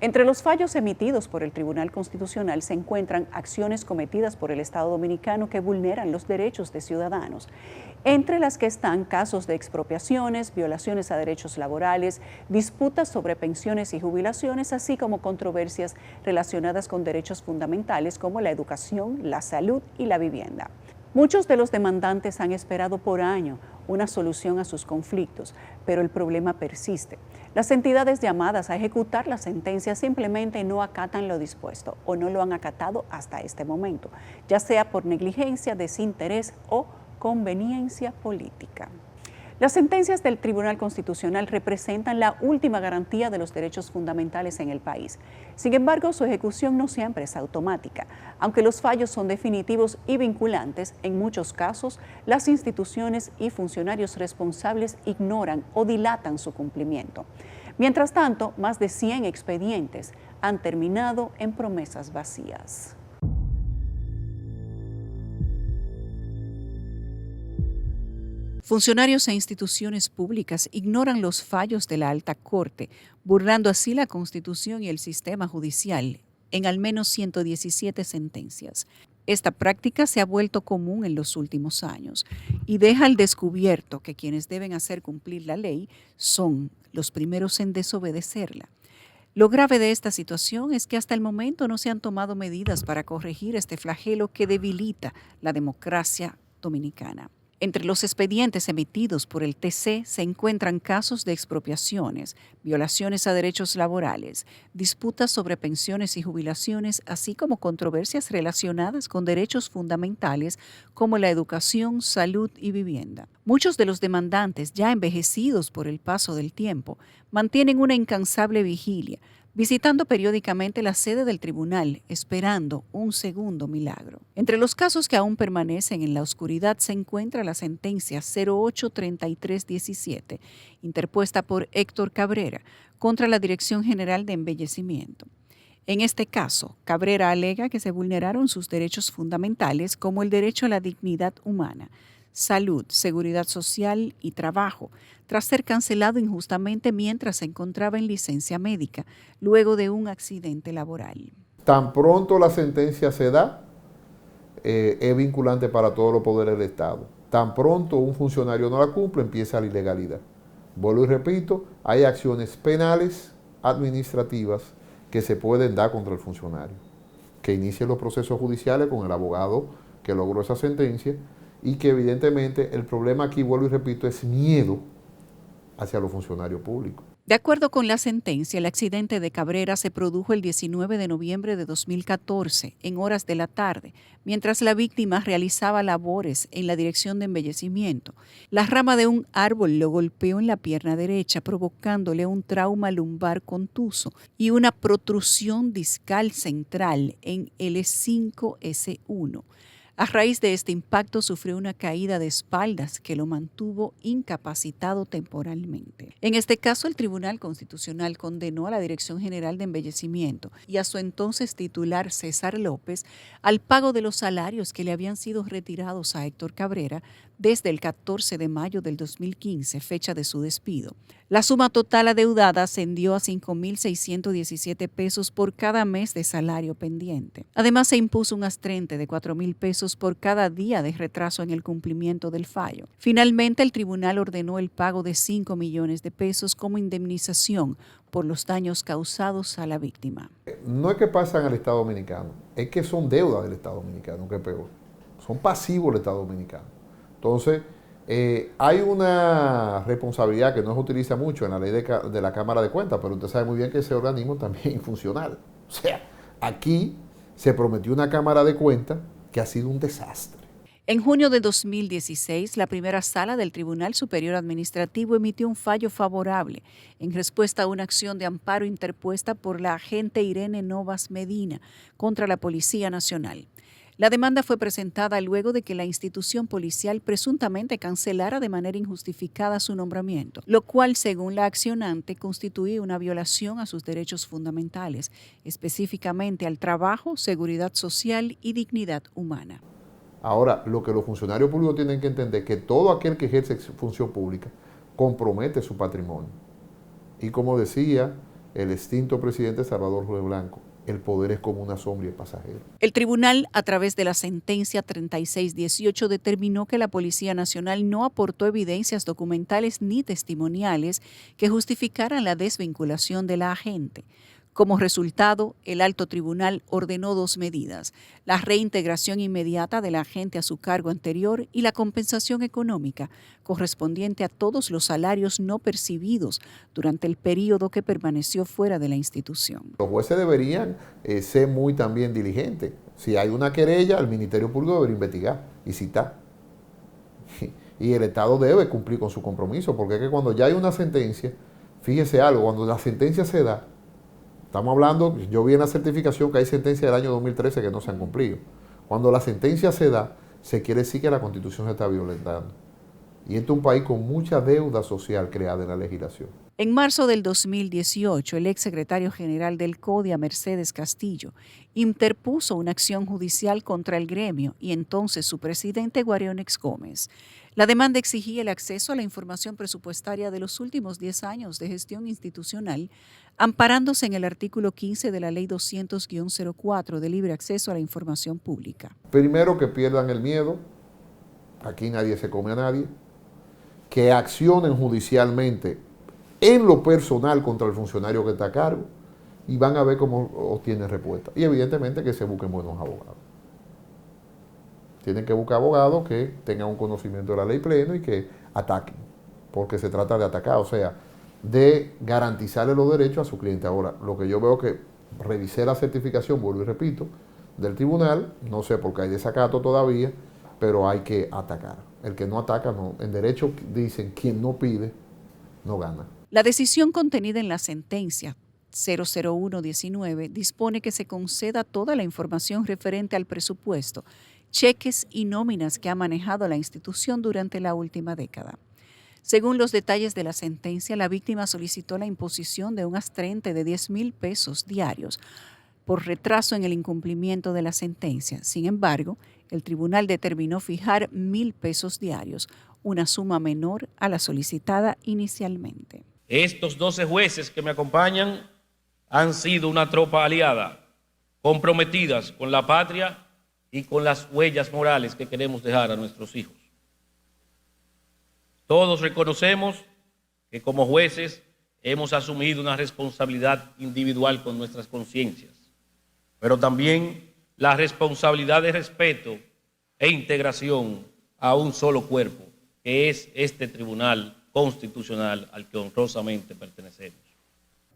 Entre los fallos emitidos por el Tribunal Constitucional se encuentran acciones cometidas por el Estado Dominicano que vulneran los derechos de ciudadanos, entre las que están casos de expropiaciones, violaciones a derechos laborales, disputas sobre pensiones y jubilaciones, así como controversias relacionadas con derechos fundamentales como la educación, la salud y la vivienda. Muchos de los demandantes han esperado por años una solución a sus conflictos, pero el problema persiste. Las entidades llamadas a ejecutar la sentencia simplemente no acatan lo dispuesto o no lo han acatado hasta este momento, ya sea por negligencia, desinterés o conveniencia política. Las sentencias del Tribunal Constitucional representan la última garantía de los derechos fundamentales en el país. Sin embargo, su ejecución no siempre es automática. Aunque los fallos son definitivos y vinculantes, en muchos casos, las instituciones y funcionarios responsables ignoran o dilatan su cumplimiento. Mientras tanto, más de 100 expedientes han terminado en promesas vacías. Funcionarios e instituciones públicas ignoran los fallos de la Alta Corte, burlando así la Constitución y el sistema judicial en al menos 117 sentencias. Esta práctica se ha vuelto común en los últimos años y deja al descubierto que quienes deben hacer cumplir la ley son los primeros en desobedecerla. Lo grave de esta situación es que hasta el momento no se han tomado medidas para corregir este flagelo que debilita la democracia dominicana. Entre los expedientes emitidos por el TC se encuentran casos de expropiaciones, violaciones a derechos laborales, disputas sobre pensiones y jubilaciones, así como controversias relacionadas con derechos fundamentales como la educación, salud y vivienda. Muchos de los demandantes, ya envejecidos por el paso del tiempo, mantienen una incansable vigilia, visitando periódicamente la sede del tribunal, esperando un segundo milagro. Entre los casos que aún permanecen en la oscuridad se encuentra la sentencia 083317, interpuesta por Héctor Cabrera contra la Dirección General de Embellecimiento. En este caso, Cabrera alega que se vulneraron sus derechos fundamentales como el derecho a la dignidad humana, salud, seguridad social y trabajo, tras ser cancelado injustamente mientras se encontraba en licencia médica, luego de un accidente laboral. Tan pronto la sentencia se da, es vinculante para todos los poderes del Estado. Tan pronto un funcionario no la cumple, empieza la ilegalidad. Vuelvo y repito, hay acciones penales, administrativas, que se pueden dar contra el funcionario. Que inicie los procesos judiciales con el abogado que logró esa sentencia, y que evidentemente el problema aquí, vuelvo y repito, es miedo hacia los funcionarios públicos. De acuerdo con la sentencia, el accidente de Cabrera se produjo el 19 de noviembre de 2014, en horas de la tarde, mientras la víctima realizaba labores en la Dirección de Embellecimiento. La rama de un árbol lo golpeó en la pierna derecha, provocándole un trauma lumbar contuso y una protrusión discal central en L5-S1. A raíz de este impacto sufrió una caída de espaldas que lo mantuvo incapacitado temporalmente. En este caso, el Tribunal Constitucional condenó a la Dirección General de Embellecimiento y a su entonces titular César López al pago de los salarios que le habían sido retirados a Héctor Cabrera desde el 14 de mayo del 2015, fecha de su despido. La suma total adeudada ascendió a 5.617 pesos por cada mes de salario pendiente. Además, se impuso un astrente de 4.000 pesos por cada día de retraso en el cumplimiento del fallo. Finalmente, el tribunal ordenó el pago de 5 millones de pesos como indemnización por los daños causados a la víctima. No es que pasan al Estado Dominicano, es que son deudas del Estado Dominicano, que es peor. Son pasivos del Estado Dominicano. Entonces, hay una responsabilidad que no se utiliza mucho en la ley de la Cámara de Cuentas, pero usted sabe muy bien que ese organismo también es infuncional. O sea, aquí se prometió una Cámara de Cuentas que ha sido un desastre. En junio de 2016, la primera sala del Tribunal Superior Administrativo emitió un fallo favorable en respuesta a una acción de amparo interpuesta por la agente Irene Novas Medina contra la Policía Nacional. La demanda fue presentada luego de que la institución policial presuntamente cancelara de manera injustificada su nombramiento, lo cual, según la accionante, constituía una violación a sus derechos fundamentales, específicamente al trabajo, seguridad social y dignidad humana. Ahora, lo que los funcionarios públicos tienen que entender es que todo aquel que ejerce función pública compromete su patrimonio. Y como decía el extinto presidente Salvador Rubén Blanco. El poder es como una sombra y pasajero. El tribunal, a través de la sentencia 3618, determinó que la Policía Nacional no aportó evidencias documentales ni testimoniales que justificaran la desvinculación de la agente. Como resultado, el alto tribunal ordenó dos medidas: la reintegración inmediata del agente a su cargo anterior y la compensación económica correspondiente a todos los salarios no percibidos durante el período que permaneció fuera de la institución. Los jueces deberían ser muy también diligentes. Si hay una querella, el Ministerio Público debería investigar y citar. Y el Estado debe cumplir con su compromiso, porque es que cuando ya hay una sentencia, fíjese algo, cuando la sentencia se da, estamos hablando, yo vi en la certificación que hay sentencias del año 2013 que no se han cumplido. Cuando la sentencia se da, se quiere decir que la Constitución se está violentando. Y este es un país con mucha deuda social creada en la legislación. En marzo del 2018, el exsecretario general del CODIA, Mercedes Castillo, interpuso una acción judicial contra el gremio y entonces su presidente, Guarionex Gómez. La demanda exigía el acceso a la información presupuestaria de los últimos 10 años de gestión institucional, amparándose en el artículo 15 de la Ley 200-04 de libre acceso a la información pública. Primero, que pierdan el miedo. Aquí nadie se come a nadie. Que accionen judicialmente en lo personal contra el funcionario que está a cargo y van a ver cómo obtienen respuesta. Y evidentemente que se busquen buenos abogados. Tienen que buscar abogados que tengan un conocimiento de la ley pleno y que ataquen, porque se trata de atacar, o sea, de garantizarle los derechos a su cliente. Ahora, lo que yo veo que revisé la certificación, vuelvo y repito, del tribunal, no sé por qué hay desacato todavía, pero hay que atacar. El que no ataca, no. En derecho dicen, quien no pide, no gana. La decisión contenida en la sentencia 00119 dispone que se conceda toda la información referente al presupuesto, cheques y nóminas que ha manejado la institución durante la última década. Según los detalles de la sentencia, la víctima solicitó la imposición de un astrente de 10,000 pesos diarios por retraso en el incumplimiento de la sentencia. Sin embargo, el tribunal determinó fijar 1,000 pesos diarios, una suma menor a la solicitada inicialmente. Estos 12 jueces que me acompañan han sido una tropa aliada, comprometidas con la patria y con las huellas morales que queremos dejar a nuestros hijos. Todos reconocemos que como jueces hemos asumido una responsabilidad individual con nuestras conciencias, pero también la responsabilidad de respeto e integración a un solo cuerpo, que es este Tribunal Constitucional al que honrosamente pertenecemos.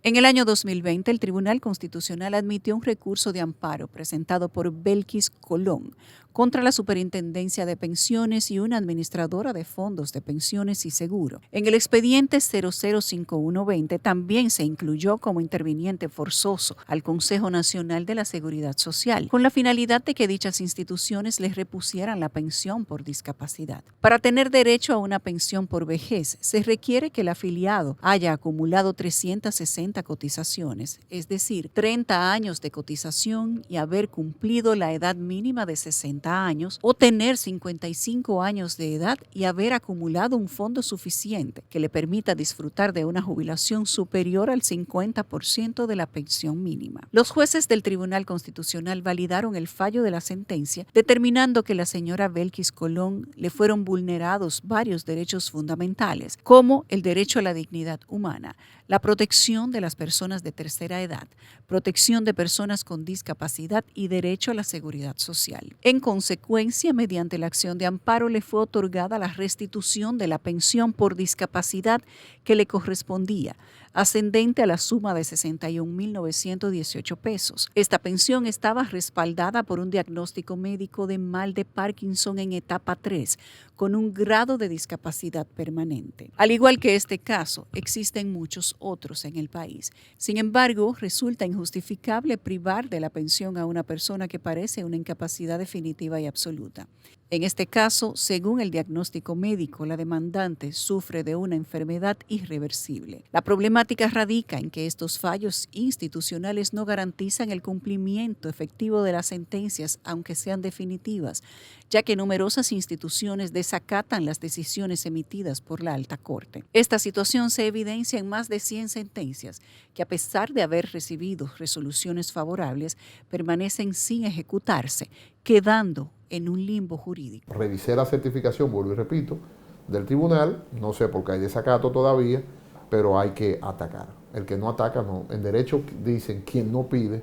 En el año 2020, el Tribunal Constitucional admitió un recurso de amparo presentado por Belkis Colón contra la Superintendencia de Pensiones y una administradora de fondos de pensiones y seguro. En el expediente 005120 también se incluyó como interviniente forzoso al Consejo Nacional de la Seguridad Social, con la finalidad de que dichas instituciones les repusieran la pensión por discapacidad. Para tener derecho a una pensión por vejez, se requiere que el afiliado haya acumulado 360 cotizaciones, es decir, 30 años de cotización y haber cumplido la edad mínima de 60 años o tener 55 años de edad y haber acumulado un fondo suficiente que le permita disfrutar de una jubilación superior al 50% de la pensión mínima. Los jueces del Tribunal Constitucional validaron el fallo de la sentencia, determinando que la señora Belkis Colón le fueron vulnerados varios derechos fundamentales, como el derecho a la dignidad humana, la protección de las personas de tercera edad, protección de personas con discapacidad y derecho a la seguridad social. En consecuencia, mediante la acción de amparo le fue otorgada la restitución de la pensión por discapacidad que le correspondía, ascendente a la suma de 61,918 pesos. Esta pensión estaba respaldada por un diagnóstico médico de mal de Parkinson en etapa 3, con un grado de discapacidad permanente. Al igual que este caso, existen muchos otros en el país. Sin embargo, resulta injustificable privar de la pensión a una persona que padece una incapacidad definitiva y absoluta. En este caso, según el diagnóstico médico, la demandante sufre de una enfermedad irreversible. La problemática radica en que estos fallos institucionales no garantizan el cumplimiento efectivo de las sentencias, aunque sean definitivas, ya que numerosas instituciones desacatan las decisiones emitidas por la Alta Corte. Esta situación se evidencia en más de 100 sentencias que, a pesar de haber recibido resoluciones favorables, permanecen sin ejecutarse, quedando en un limbo jurídico. Revisé la certificación, vuelvo y repito, del tribunal, no sé por qué hay desacato todavía, pero hay que atacar. El que no ataca, no. En derecho dicen, quien no pide,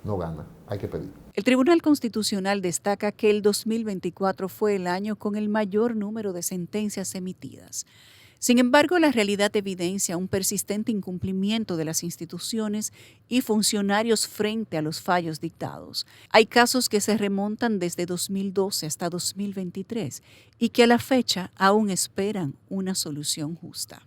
no gana. Hay que pedir. El Tribunal Constitucional destaca que el 2024 fue el año con el mayor número de sentencias emitidas. Sin embargo, la realidad evidencia un persistente incumplimiento de las instituciones y funcionarios frente a los fallos dictados. Hay casos que se remontan desde 2012 hasta 2023 y que a la fecha aún esperan una solución justa.